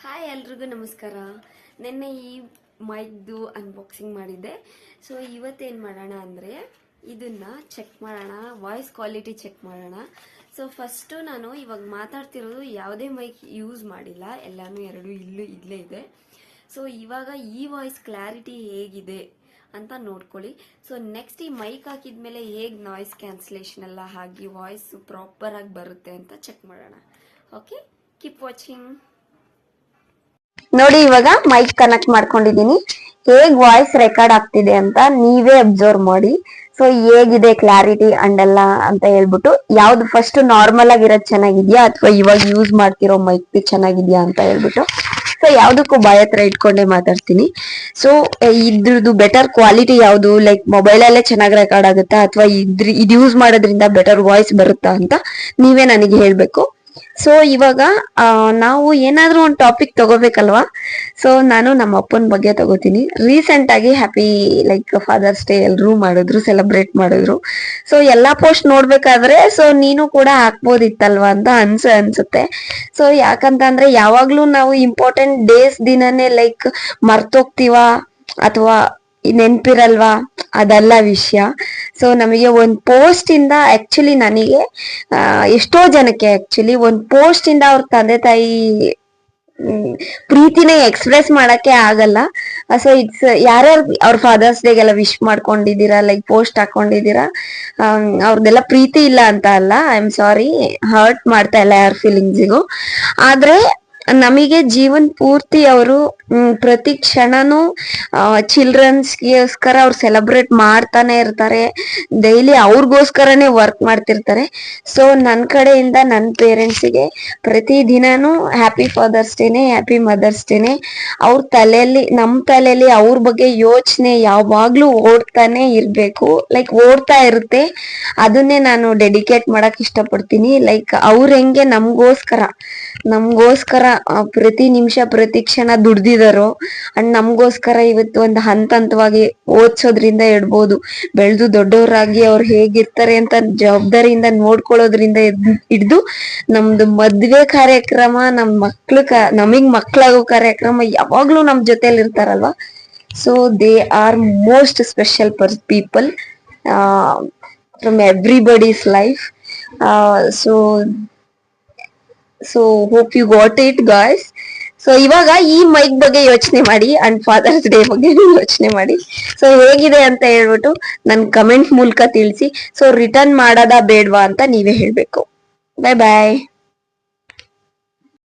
Hi ಎಲ್ರಿಗೂ ನಮಸ್ಕಾರ. ನಿನ್ನೆ ಈ ಮೈಕ್ದು ಅನ್ಬಾಕ್ಸಿಂಗ್ ಮಾಡಿದ್ದೆ. ಸೊ ಇವತ್ತೇನು ಮಾಡೋಣ ಅಂದರೆ ಇದನ್ನು ಚೆಕ್ ಮಾಡೋಣ, ವಾಯ್ಸ್ ಕ್ವಾಲಿಟಿ ಚೆಕ್ ಮಾಡೋಣ. ಸೊ ಫಸ್ಟು ನಾನು ಇವಾಗ ಮಾತಾಡ್ತಿರೋದು ಯಾವುದೇ ಮೈಕ್ ಯೂಸ್ ಮಾಡಿಲ್ಲ, ಎಲ್ಲನೂ ಇಲ್ಲೇ ಇದೆ. ಸೊ ಇವಾಗ ಈ ವಾಯ್ಸ್ ಕ್ಲಾರಿಟಿ ಹೇಗಿದೆ ಅಂತ ನೋಡ್ಕೊಳ್ಳಿ. ಸೊ ನೆಕ್ಸ್ಟ್ ಈ ಮೈಕ್ ಹಾಕಿದ್ಮೇಲೆ ಹೇಗೆ ನಾಯ್ಸ್ ಕ್ಯಾನ್ಸಲೇಷನ್ ಎಲ್ಲ ಆಗಿ ವಾಯ್ಸ್ ಪ್ರಾಪರಾಗಿ ಬರುತ್ತೆ ಅಂತ ಚೆಕ್ ಮಾಡೋಣ. Okay, keep watching. ನೋಡಿ, ಇವಾಗ ಮೈಕ್ ಕನೆಕ್ಟ್ ಮಾಡ್ಕೊಂಡಿದೀನಿ. ಹೇಗ್ ವಾಯ್ಸ್ ರೆಕಾರ್ಡ್ ಆಗ್ತಿದೆ ಅಂತ ನೀವೇ ಅಬ್ಸರ್ವ್ ಮಾಡಿ. ಸೊ ಹೇಗಿದೆ ಕ್ಲಾರಿಟಿ ಅಂಡ್ ಅಂತ ಹೇಳ್ಬಿಟ್ಟು ಯಾವ್ದು ಫಸ್ಟ್ ನಾರ್ಮಲ್ ಆಗಿರೋದು ಚೆನ್ನಾಗಿದ್ಯಾ ಅಥವಾ ಇವಾಗ ಯೂಸ್ ಮಾಡ್ತಿರೋ ಮೈಕ್ ಚೆನ್ನಾಗಿದ್ಯಾ ಅಂತ ಹೇಳ್ಬಿಟ್ಟು. ಸೊ ಯಾವ್ದಕ್ಕೂ ಬಾಯ್ ಹತ್ರ ಇಟ್ಕೊಂಡೆ ಮಾತಾಡ್ತೀನಿ. ಸೊ ಇದ್ರದ್ದು ಬೆಟರ್ ಕ್ವಾಲಿಟಿ ಯಾವ್ದು, ಲೈಕ್ ಮೊಬೈಲ್ ಅಲ್ಲೇ ಚೆನ್ನಾಗಿ ರೆಕಾರ್ಡ್ ಆಗುತ್ತಾ ಅಥವಾ ಇದು ಯೂಸ್ ಮಾಡೋದ್ರಿಂದ ಬೆಟರ್ ವಾಯ್ಸ್ ಬರುತ್ತಾ ಅಂತ ನೀವೇ ನನಗೆ ಹೇಳ್ಬೇಕು. ಸೊ ಇವಾಗ ನಾವು ಏನಾದ್ರೂ ಒಂದು ಟಾಪಿಕ್ ತಗೋಬೇಕಲ್ವಾ. ಸೊ ನಾನು ನಮ್ಮ ಅಪ್ಪನ ಬಗ್ಗೆ ತಗೋತೀನಿ. ರೀಸೆಂಟ್ ಆಗಿ ಹ್ಯಾಪಿ ಲೈಕ್ ಫಾದರ್ಸ್ ಡೇ ಎಲ್ರೂ ಮಾಡಿದ್ರು, ಸೆಲೆಬ್ರೇಟ್ ಮಾಡಿದ್ರು. ಸೊ ಎಲ್ಲಾ ಪೋಸ್ಟ್ ನೋಡ್ಬೇಕಾದ್ರೆ ಸೊ ನೀನು ಕೂಡ ಹಾಕ್ಬೋದಿತ್ತಲ್ವಾ ಅಂತ ಅನ್ಸುತ್ತೆ. ಸೊ ಯಾಕಂತಂದ್ರೆ ಯಾವಾಗ್ಲೂ ನಾವು ಇಂಪಾರ್ಟೆಂಟ್ ಡೇಸ್ ದಿನನೇ ಲೈಕ್ ಮರ್ತೋಗ್ತೀವ ಅಥವಾ ನೆನ್ಪಿರಲ್ವಾ, ಅದೆಲ್ಲ ವಿಷಯ. ಸೊ ನಮಗೆ ಒಂದ್ ಪೋಸ್ಟ್ ಇಂದ ಆಕ್ಚುಲಿ ನನಗೆ ಎಷ್ಟೋ ಜನಕ್ಕೆ ಆಕ್ಚುಲಿ ಒಂದ್ ಪೋಸ್ಟ್ ಇಂದ ಅವ್ರ ತಂದೆ ತಾಯಿ ಪ್ರೀತಿನೇ ಎಕ್ಸ್ಪ್ರೆಸ್ ಮಾಡಕ್ಕೆ ಆಗಲ್ಲ. ಸೊ ಇಟ್ಸ್ ಯಾರ್ಯಾರು ಅವ್ರ ಫಾದರ್ಸ್ ಡೇಗೆಲ್ಲ ವಿಶ್ ಮಾಡ್ಕೊಂಡಿದ್ದೀರಾ, ಲೈಕ್ ಪೋಸ್ಟ್ ಹಾಕೊಂಡಿದ್ದೀರಾ, ಅವ್ರದ್ದೆಲ್ಲ ಪ್ರೀತಿ ಇಲ್ಲ ಅಂತ ಅಲ್ಲ, ಐ ಆಮ್ ಸಾರಿ, ಹರ್ಟ್ ಮಾಡ್ತಾ ಇಲ್ಲ ಯಾರ ಫೀಲಿಂಗ್ಸಿಗೂ. ಆದ್ರೆ ನಮಗೆ ಜೀವನ್ ಪೂರ್ತಿ ಅವರು ಪ್ರತಿ ಕ್ಷಣನೂ ಚಿಲ್ಡ್ರನ್ಸ್ಗೋಸ್ಕರ ಅವ್ರು ಸೆಲೆಬ್ರೇಟ್ ಮಾಡ್ತಾನೆ ಇರ್ತಾರೆ. ಡೈಲಿ ಅವ್ರಿಗೋಸ್ಕರನೇ ವರ್ಕ್ ಮಾಡ್ತಿರ್ತಾರೆ. ಸೊ ನನ್ನ ಕಡೆಯಿಂದ ನನ್ನ ಪೇರೆಂಟ್ಸಿಗೆ ಪ್ರತಿ ದಿನಾನು ಹ್ಯಾಪಿ ಫಾದರ್ಸ್ ಡೇನೆ, ಹ್ಯಾಪಿ ಮದರ್ಸ್ ಡೇನೆ. ಅವ್ರ ತಲೆಯಲ್ಲಿ, ನಮ್ಮ ತಲೆಯಲ್ಲಿ ಅವ್ರ ಬಗ್ಗೆ ಯೋಚನೆ ಯಾವಾಗ್ಲೂ ಓಡ್ತಾನೆ ಇರ್ಬೇಕು, ಲೈಕ್ ಓಡ್ತಾ ಇರುತ್ತೆ. ಅದನ್ನೇ ನಾನು ಡೆಡಿಕೇಟ್ ಮಾಡಕ್ ಇಷ್ಟಪಡ್ತೀನಿ. ಲೈಕ್ ಅವ್ರ ಹೆಂಗೆ ನಮ್ಗೋಸ್ಕರ ಪ್ರತಿ ನಿಮಿಷ ಪ್ರತಿ ಕ್ಷಣ ದುಡ್ದಿದಾರೋ ಅಂಡ್ ನಮ್ಗೋಸ್ಕರ ಇವತ್ತು ಒಂದು ಹಂತವಾಗಿ ಓದ್ಸೋದ್ರಿಂದ ಇಡ್ಬೋದು, ಬೆಳೆದು ದೊಡ್ಡವರಾಗಿ ಅವ್ರು ಹೇಗಿರ್ತಾರೆ ಅಂತ ಜವಾಬ್ದಾರಿಯಿಂದ ನೋಡ್ಕೊಳ್ಳೋದ್ರಿಂದ ಹಿಡ್ದು ನಮ್ದು ಮದ್ವೆ ಕಾರ್ಯಕ್ರಮ, ನಮಗ್ ಮಕ್ಳಾಗೋ ಕಾರ್ಯಕ್ರಮ ಯಾವಾಗ್ಲೂ ನಮ್ ಜೊತೆಲಿ ಇರ್ತಾರಲ್ವಾ. So they are most special people from everybody's life. So hope you got it guys. So ಇವಾಗ ಈ ಮೈಕ್ ಬಗ್ಗೆ ಯೋಚನೆ ಮಾಡಿ ಅಂಡ್ ಫಾದರ್ಸ್ ಡೇ ಬಗ್ಗೆ ಯೋಚನೆ ಮಾಡಿ. ಸೊ ಹೇಗಿದೆ ಅಂತ ಹೇಳ್ಬಿಟ್ಟು ನನ್ ಕಮೆಂಟ್ ಮೂಲಕ ತಿಳಿಸಿ. ಸೊ ರಿಟರ್ನ್ ಮಾಡೋದಾ ಬೇಡ್ವಾ ಅಂತ ನೀವೇ ಹೇಳ್ಬೇಕು. ಬಾಯ್ ಬಾಯ್.